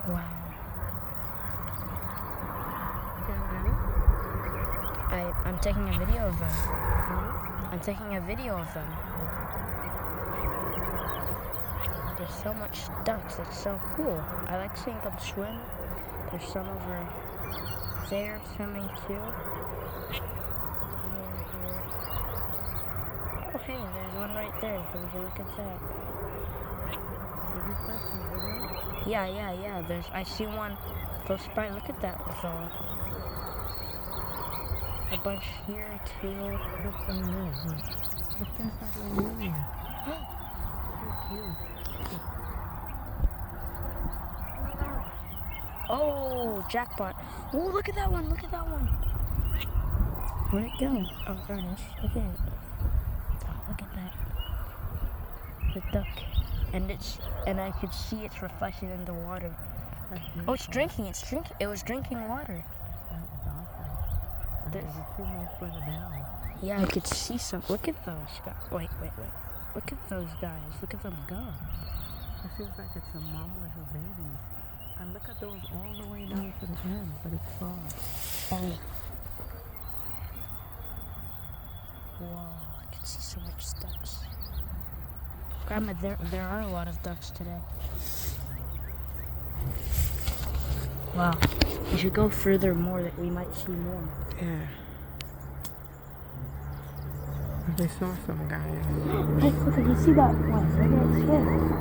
Wow. I'm taking a video of them. I'm taking a video of them. There's so much ducks. It's so cool. I like seeing them swim. There's some over there swimming too. Oh hey, there's one right there. Would you look at that? Did you press the video? Yeah. I see one close by. Look at that with a bunch here too. Look down there. Look, there's that little minion. So cute. Oh, jackpot. Oh, look at that one. Look at that one. Where'd it go? Oh, there it is. Look at it. Oh, look at that. The duck. And I could see it's reflected in the water. Oh, it's drinking. It was drinking water. That was awesome. And there's a few more further down. Yeah, I could see some. Look at those guys. Wait. Look at those guys. Look at them go. It feels like it's a mom with her babies. And look at those all the way down to the end, but it's far. Oh. Whoa, I can see so much ducks. Grandma, there are a lot of ducks today. Wow. We should go further more that we might see more. Yeah. They saw some guys. Hey, look, you see that one? Look at its fin.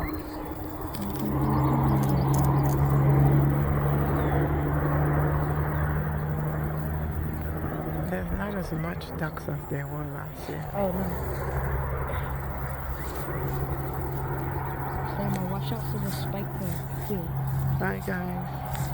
There's not as much ducks as there were last year. Oh, no. Grandma, watch out for the spike there, too. Bye, guys.